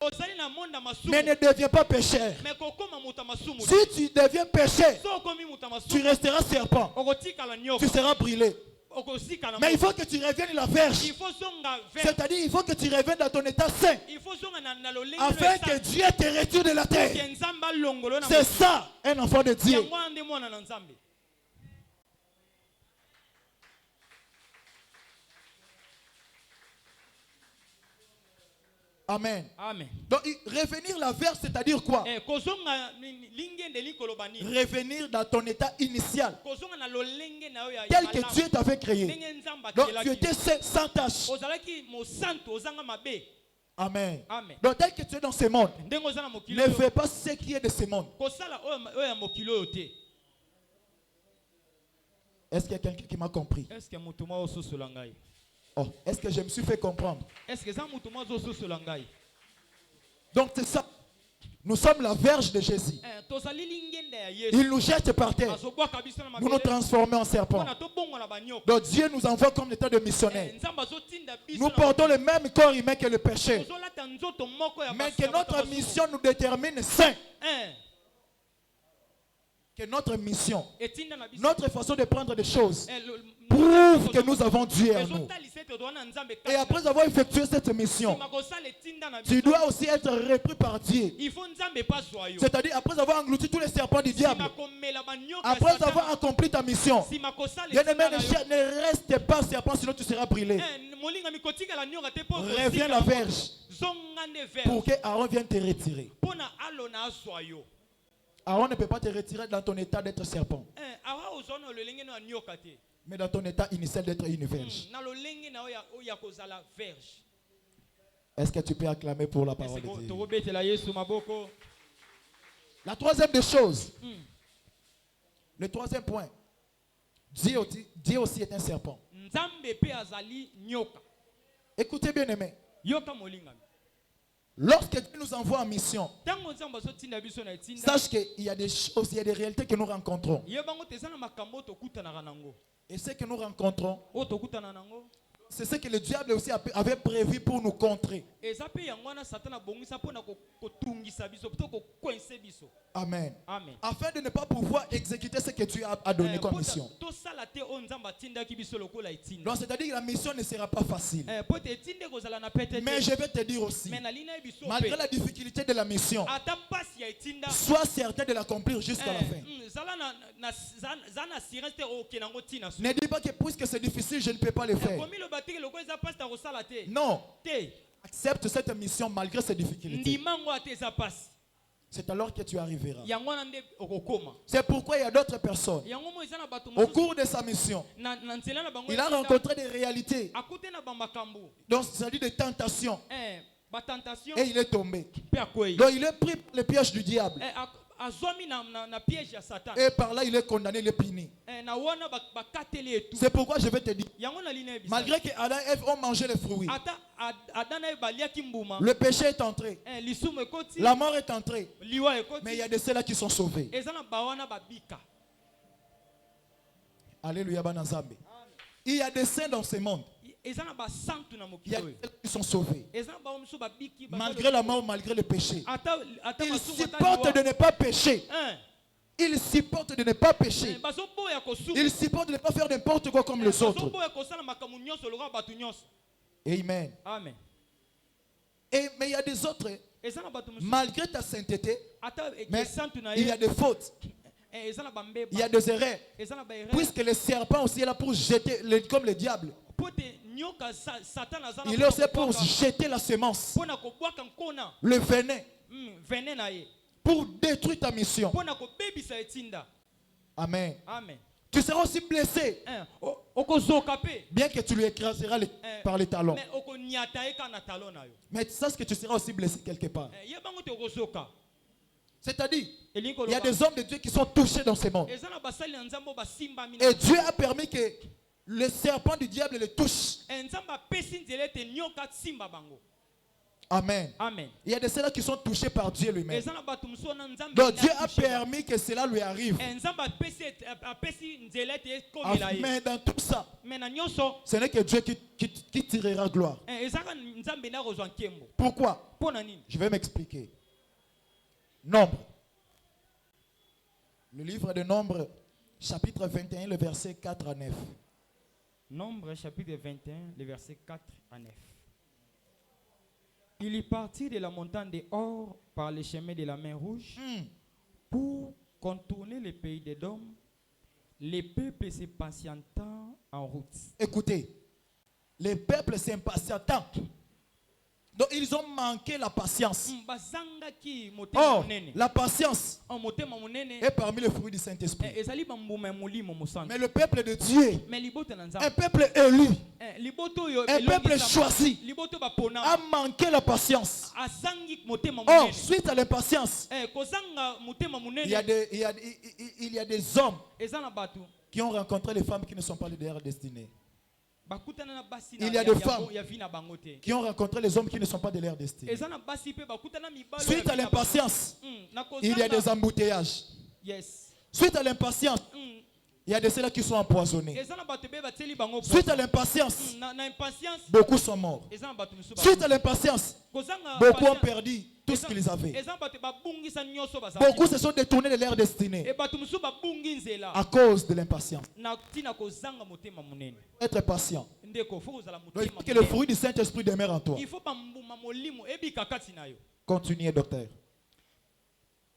mais ne deviens pas pécheur. Si tu deviens pécheur, tu resteras serpent. Tu seras brûlé. Mais il faut que tu reviennes la verge. C'est-à-dire il faut que tu reviennes dans ton état saint, afin que Dieu te retire de la terre. C'est ça, un enfant de Dieu. Amen. Amen. Donc revenir la verge, c'est-à-dire quoi? Revenir dans ton état initial, tel que Dieu t'avait créé. Donc tu étais sans tâche. Amen. Amen. Donc tel que tu es dans ce monde, ne fais pas ce qui est de ce monde. Est-ce qu'il y a quelqu'un qui m'a compris? Oh, est-ce que je me suis fait comprendre? Donc c'est ça. Nous sommes la verge de Jésus. Il nous jette par terre. Nous nous transformons en serpents. Donc Dieu nous envoie comme état de missionnaire. Nous portons le même corps humain que le péché. Mais que notre mission nous détermine saint. Que notre mission, notre façon de prendre des choses, prouve que nous avons Dieu en nous. Et après avoir effectué cette mission, tu dois aussi être repris par Dieu. C'est-à-dire après avoir englouti tous les serpents du diable, après avoir accompli ta mission, bien-aimé, ne reste pas serpent, sinon tu seras brûlé. Reviens la verge pour que Aaron vienne te retirer. Aaron ne peut pas te retirer dans ton état d'être serpent, mais dans ton état initial d'être une verge. Est-ce que tu peux acclamer pour la parole de Dieu? La troisième des choses, le troisième point, Dieu aussi est un serpent. Écoutez bien aimé, lorsque Dieu nous envoie en mission, sache qu'il y a des choses, il y a des réalités que nous rencontrons. Et ce que nous rencontrons, c'est ce que le diable aussi avait prévu pour nous contrer. Amen. Amen. Afin de ne pas pouvoir exécuter ce que Dieu a donné comme mission. Donc c'est-à-dire que la mission ne sera pas facile. Mais je vais te dire aussi, malgré la difficulté de la mission, sois certain de l'accomplir jusqu'à la fin. Ne dis pas que puisque c'est difficile, je ne peux pas le faire. Non. Accepte cette mission malgré ses difficultés. C'est alors que tu arriveras. C'est pourquoi il y a d'autres personnes. Au cours de sa mission, il a rencontré des réalités. Donc, c'est-à-dire des tentations. Et il est tombé. Donc, il est pris par le piège du diable. Et par là, il est condamné, il est puni. C'est pourquoi je vais te dire, malgré que Adam et Ève ont mangé les fruits, le péché est entré, la mort est entrée, mais il y a de ceux-là qui sont sauvés. Alléluia, Banazambe. Il y a des saints dans ce monde. Il y a des qui sont sauvés. Malgré la mort, malgré le péché. Ils supportent de ne pas pécher. Ils supportent de ne pas pécher. Ils supportent de ne pas faire n'importe quoi comme les autres. Amen. Mais il y a des autres, malgré ta sainteté, mais il y a des fautes. Il y a des erreurs. Puisque le serpent aussi est là pour jeter, comme le diable. Il est aussi pour jeter la semence, le venin, pour détruire ta mission. Amen. Tu seras aussi blessé, bien que tu lui écraseras par les talons. Mais tu sais que tu seras aussi blessé quelque part. C'est-à-dire, il y a des hommes de Dieu qui sont touchés dans ce monde. Et Dieu a permis que le serpent du diable le touche. Amen. Il y a des ceux-là qui sont touchés par Dieu lui-même. Donc Dieu a permis que cela lui arrive. Mais dans tout ça, ce n'est que Dieu qui tirera gloire. Pourquoi? Je vais m'expliquer. Nombre. Le livre de Nombre, chapitre 21, le verset 4 à 9. Nombre, chapitre 21, le verset 4 à 9. Il est parti de la montagne de Hor par le chemin de la mer Rouge pour contourner le pays d'Édom, les peuples s'impatientant en route. Écoutez, les peuples s'impatientant. Donc ils ont manqué la patience. Or, la patience est parmi les fruits du Saint-Esprit. Mais le peuple de Dieu, un peuple élu, un peuple choisi, a manqué la patience. Or, suite à l'impatience, il y a des hommes qui ont rencontré les femmes qui ne sont pas de leur destinée. Il y a des femmes qui ont rencontré les hommes qui ne sont pas de leur destinée. Suite à l'impatience, il y a des embouteillages. Suite à l'impatience, il y a de ceux-là qui sont empoisonnés. Suite à l'impatience, beaucoup sont morts. Suite à l'impatience, beaucoup ont perdu tout ce qu'ils avaient. Beaucoup se sont détournés de leur destinée à cause de l'impatience. Être patient. Donc, il faut que le fruit du Saint-Esprit demeure en toi. Continuez, docteur.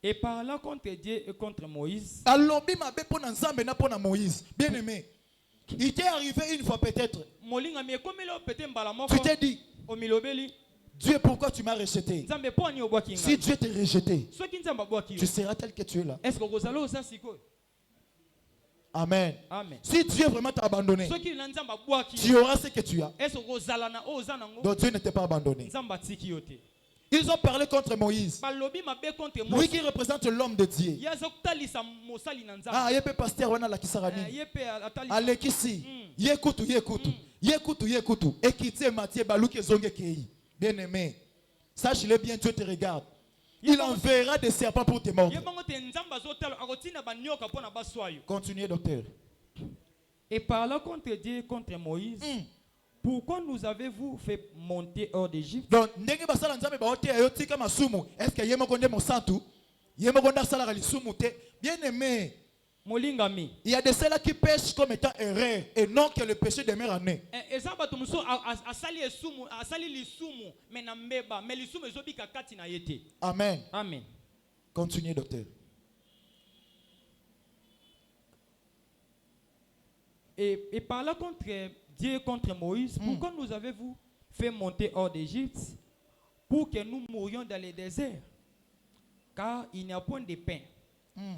Et par là contre Dieu et contre Moïse. Bien aimé, il t'est arrivé une fois peut-être. Tu t'es dit, Dieu, pourquoi tu m'as rejeté? Si Dieu t'a rejeté, tu seras tel que tu es là. Amen. Si Dieu vraiment t'a abandonné, tu auras ce que tu as. Donc Dieu ne t'a pas abandonné. Ils ont parlé contre Moïse. Lui qui représente l'homme de Dieu. Ah, il peut pasteur wana la kisarani. Alekisi. Yekutu. Ekite Matthieu baluke zonge kei. Bien aimé. Sache-le bien, Dieu te regarde. Il enverra des serpents pour te mordre. Continuez, docteur. Et par là contre Dieu et contre Moïse. Pourquoi nous avez-vous fait monter hors d'Égypte? Donc, est-ce que bien aimé, il y a des ceux-là qui pêchent comme étant erreur et non que le péché demeure en eux. Amen. Continuez, docteur. Et par là contre Dieu contre Moïse, pourquoi nous avez-vous fait monter hors d'Égypte pour que nous mourions dans les déserts? Car il n'y a point de pain,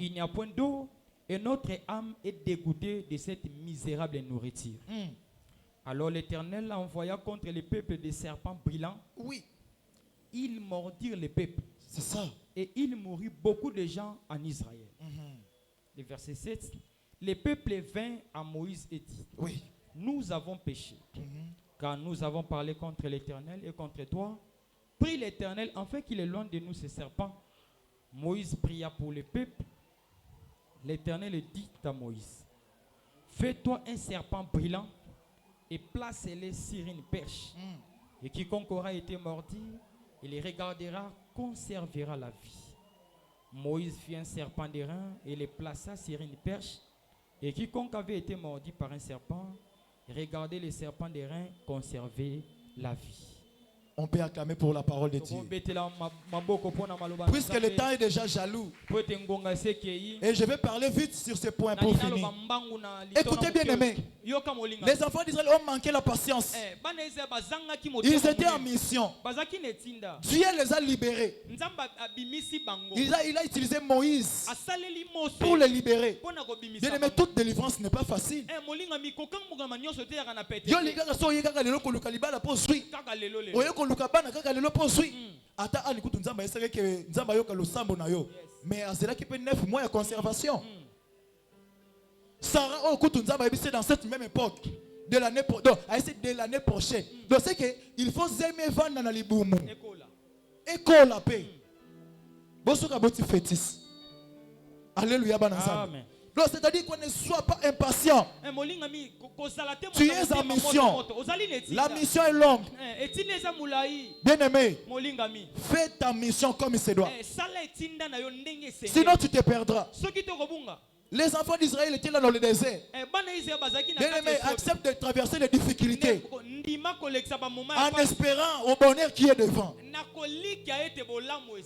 il n'y a point d'eau, et notre âme est dégoûtée de cette misérable nourriture. Alors l'Éternel envoya contre les peuples des serpents brillants. Oui. Ils mordirent les peuples. C'est ça. Et il mourut beaucoup de gens en Israël. Le verset 7. Les peuples vinrent à Moïse et dit, oui, nous avons péché, car nous avons parlé contre l'Éternel et contre toi. Prie l'Éternel afin qu'il éloigne de nous ces serpents. Moïse pria pour le peuple. L'Éternel dit à Moïse, fais-toi un serpent brillant et place-le sur une perche. Et quiconque aura été mordi, il les regardera, conservera la vie. Moïse fit un serpent d'airain et le plaça sur une perche. Et quiconque avait été mordi par un serpent, regardez les serpents d'airain conserver la vie. On peut acclamer pour la parole de Dieu. Puisque le temps est déjà jaloux. Et je vais parler vite sur ce point pour finir. Écoutez bien aimé. Les enfants d'Israël ont manqué la patience. Ils étaient en mission. Dieu les a libérés. Il a utilisé Moïse pour les libérer. Bien aimé, toute délivrance n'est pas facile. Mais Azela qui peut 9 mois de conservation. Sarah, c'est dans cette même époque de l'année prochaine. Donc c'est qu'il faut aimer vendre dans les boumou. École la paix. Bosoka boti fétis. Alléluia banazam. Donc c'est-à-dire qu'on ne soit pas impatient. Tu es en mission. La mission est longue. Bien aimé, fais ta mission comme il se doit. Sinon tu te perdras. Les enfants d'Israël étaient là dans le désert. Bien aimé, accepte de traverser les difficultés en espérant au bonheur qui est devant.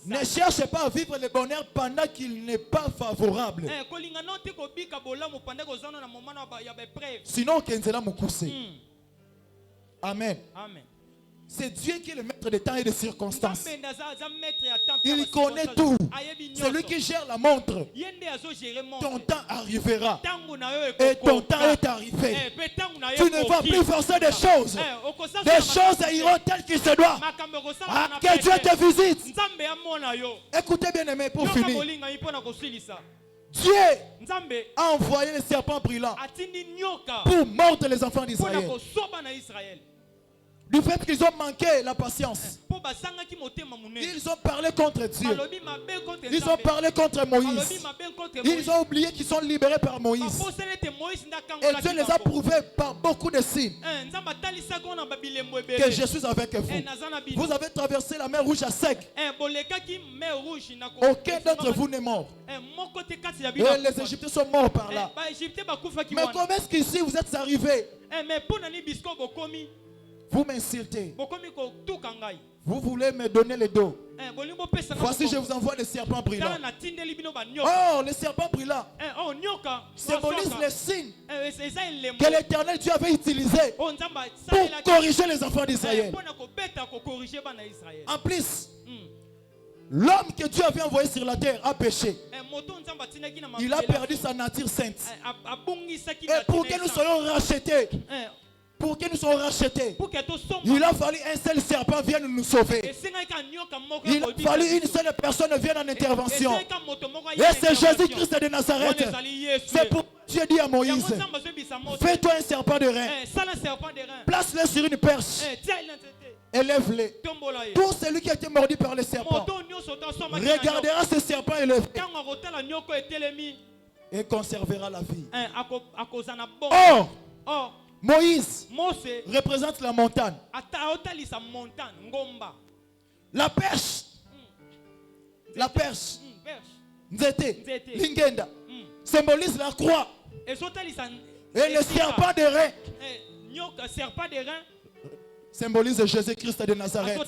Ne cherche pas à vivre le bonheur pendant qu'il n'est pas favorable. Sinon, Kenzela Mukuse. Amen. C'est Dieu qui est le maître des temps et des circonstances. Il connaît tout. C'est lui qui gère la montre. Ton temps arrivera. Et ton temps est arrivé. Tu ne vas plus forcer des choses. Des choses iront telles qu'il se doit. Que Dieu te visite. Écoutez bien aimé pour finir. Dieu a envoyé les serpents brûlants pour mordre les enfants d'Israël. Du fait qu'ils ont manqué la patience. Ils ont parlé contre Dieu. Ils ont parlé contre Moïse. Ils ont oublié qu'ils sont libérés par Moïse. Et Dieu les a prouvés par beaucoup de signes que je suis avec vous. Vous avez traversé la mer Rouge à sec. Aucun d'entre vous n'est mort. Et les Égyptiens sont morts par là. Mais comment est-ce qu'ici vous êtes arrivés? Vous m'insultez. Vous voulez me donner le dos. Voici, je vous envoie des serpents brillants. Oh, les serpents brillants symbolisent les signes que l'Éternel Dieu avait utilisés pour corriger les enfants d'Israël. En plus, l'homme que Dieu avait envoyé sur la terre a péché. Il a perdu sa nature sainte. Et pour que nous soyons rachetés, il a fallu un seul serpent vienne nous sauver. Il a fallu une seule personne vienne en intervention. Et c'est Jésus-Christ de Nazareth. C'est pour Dieu dit à Moïse, fais-toi un serpent de rein. Place-le sur une perche. Élève-les. Tout celui qui a été mordu par le serpent regardera ce serpent élevé et conservera la vie. Or, Moïse représente la montagne. La perche, Nzete, Lingenda, symbolise la croix. Et le serpent de rein symbolise Jésus-Christ de Nazareth.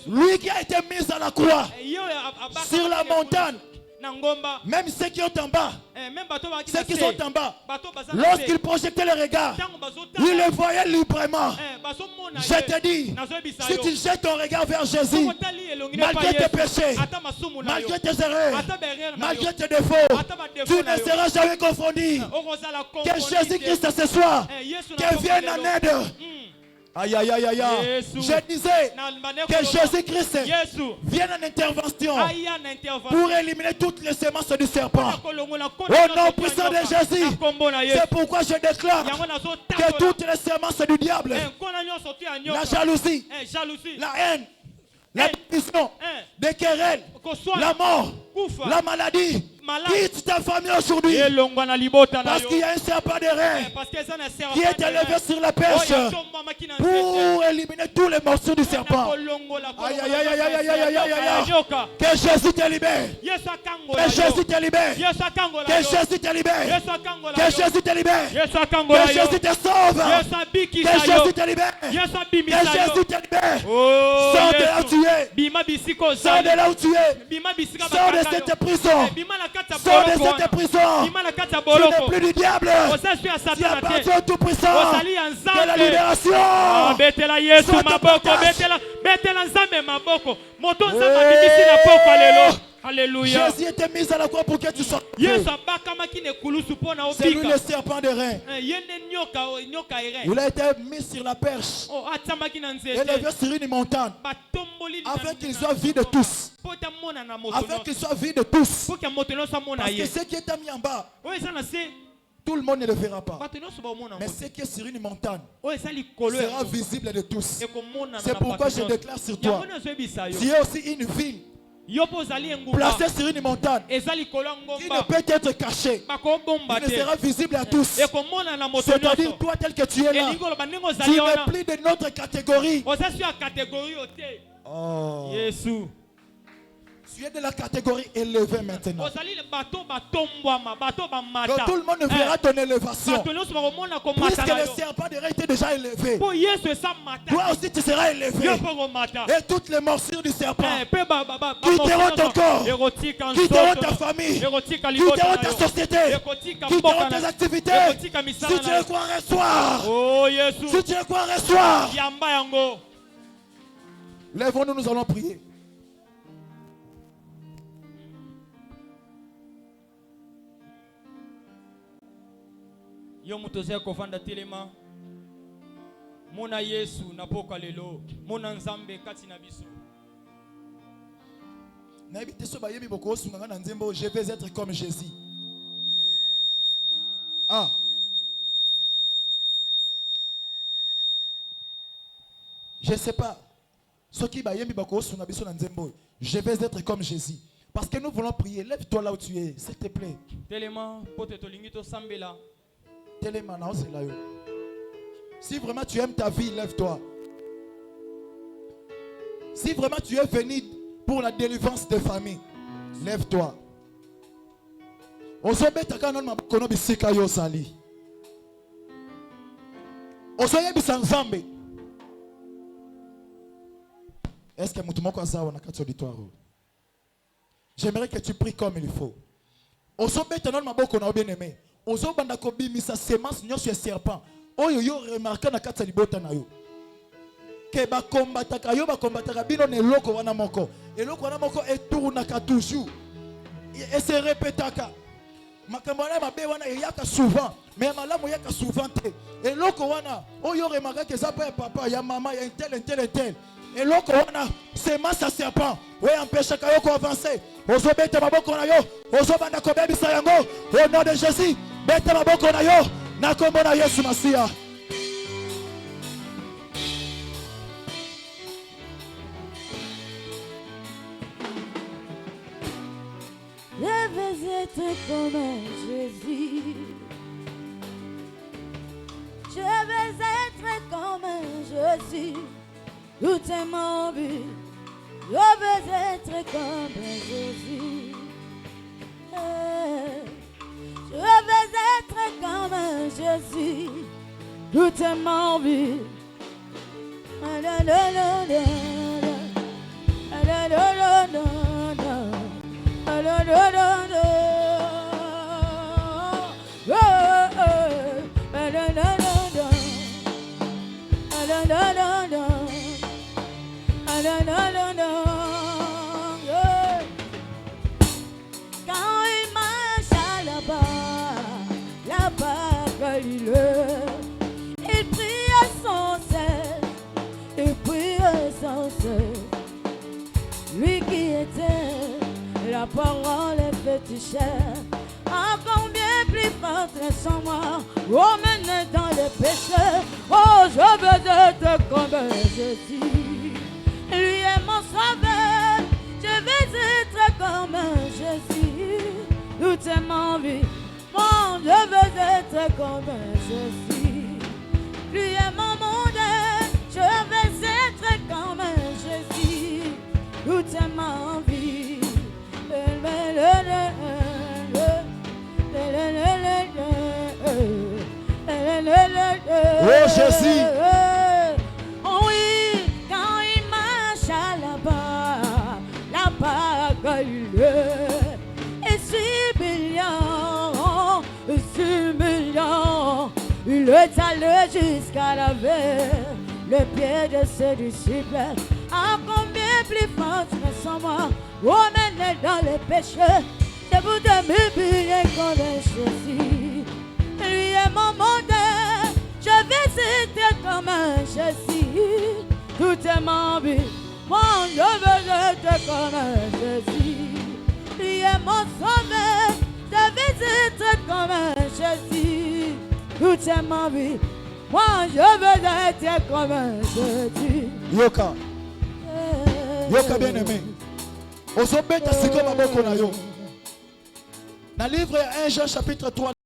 Lui qui a été mis à la croix sur la montagne. Même ceux qui sont en bas, lorsqu'ils projetaient le regard, ils le voyaient librement. Je te dis, si tu jettes ton regard vers Jésus, malgré tes péchés, malgré tes erreurs, malgré tes défauts, tu ne seras jamais confondu. Que Jésus-Christ ce soir, qu'il vienne en aide. Aïe, aïe, aïe, aïe, aïe. Je disais que Jésus-Christ vienne en intervention pour éliminer toutes les semences du serpent. Au nom puissant de Jésus, c'est pourquoi je déclare que toutes les semences du diable, la jalousie, la haine, la division, des querelles, la mort, la maladie, quitte ta famille aujourd'hui. Parce qu'il y a un serpent de rein qui est élevé sur la perche pour éliminer tous les morceaux du serpent. Aïe, aïe, aïe, aïe, aïe, aïe, aïe, aïe. Que Jésus te libère. Que Jésus te libère. Que Jésus te libère. Que Jésus te libère. Que Jésus te sauve. Que Jésus te libère. Que Jésus te libère. Sors de là où tu es. Sors de là où tu es. Sors de cette prison. Sors de cette prison. Tu n'es plus du diable. Tu appartiens au Tout-Puissant. De la libération. Alléluia. Jésus était mis à la croix pour que tu sois. C'est lui le serpent de rein. Il a été mis sur la perche. Élevé sur une montagne. Afin qu'il soit vu de tous. Afin qu'il soit vu de tous. Parce que ce qui est mis en bas, tout le monde ne le verra pas. Mais ce qui est sur une montagne sera visible de tous. C'est pourquoi je déclare sur toi. Tu es aussi une ville placé sur une montagne qui ne peut être caché. Il ne sera visible à tous. C'est-à-dire toi tel que tu es là, tu n'es plus de notre catégorie. Oh. Tu es de la catégorie élevée maintenant. Donc tout le monde ne verra ton élévation. Puisque le serpent de rein était déjà élevé. Toi aussi tu seras élevé. Et toutes les morsures du serpent quitteront ton corps, quitteront ta famille, quitteront ta société, quitteront tes activités. Si tu le crois, reçois. Si tu le crois, reçois. Lèvons-nous, nous allons prier. Yo mutozea kovanda telema mona Yesu napoka lelo mona nzambe kati na biso na ebite so bayebi boko osunga na nzembo je vais être comme Jésus. Ah, je sais pas ceux qui bayebi boko osunga biso na nzembo je vais être comme Jésus parce que nous voulons prier. Lève-toi là où tu es s'il te plaît. telema pote tolingito sambela. Si vraiment tu aimes ta vie, lève-toi. Si vraiment tu es venu pour la délivrance des familles, lève-toi. Est-ce que j'aimerais que tu pries comme il faut. Bien-aimé. Ozo banda ko bimisa semence nyonso ya serpent oyo yo remarquer na kati ya libota na yo ke ba kombataka yo ba kombataka bino na eloko wana moko etournaka toujours et se répétaka makambo wana mabe wana eyaka souvent mais malamu yaka souvent te eloko wana oyo remarquer que ça peut papa ya mama ya tel eloko wana semence ya serpent we empêchaka yo ko avancer ozo beta maboko na yo ozo banda ko bebisa yango au nom de Jésus. Beta maboko na yo na kombo na Yesu Masia. Je vais être comme Jésus. Je vais être comme Jésus. Tout est mon but. Je vais être comme Jésus. Je vais être comme Jésus. Tout est mon but. Quand il marche là-bas, il prie sans cesse, il prie sans cesse. Lui qui était la parole est faite chair, à combien plus forte sans moi, emmené dans les péchés. Oh, je veux être comme Jésus, lui est mon sauveur. Je veux être comme Jésus, tout est ma vie. Mon, je veux être comme Jésus, lui est mon monde. Je veux être comme Jésus, tout est ma vie. Oh Jésus. Oh oui, quand il marche là-bas, la parole est si le talent jusqu'à laver le pied de ses disciples. À combien plus fort sans moi, emmène dans les péchés, debout de mes billets qu'on est Jésus. Lui est mon monde, je visite comme un Jésus. Tout est ma vie, moi je veux être comme un Jésus. Lui est mon sauveur, je visite comme un Jésus. Tout est ma vie, moi je veux être comme un Jésus. Yoka, Yoka bien aimé. Ozobeta siko maboko na yo. Dans le livre 1 Jean chapitre 3.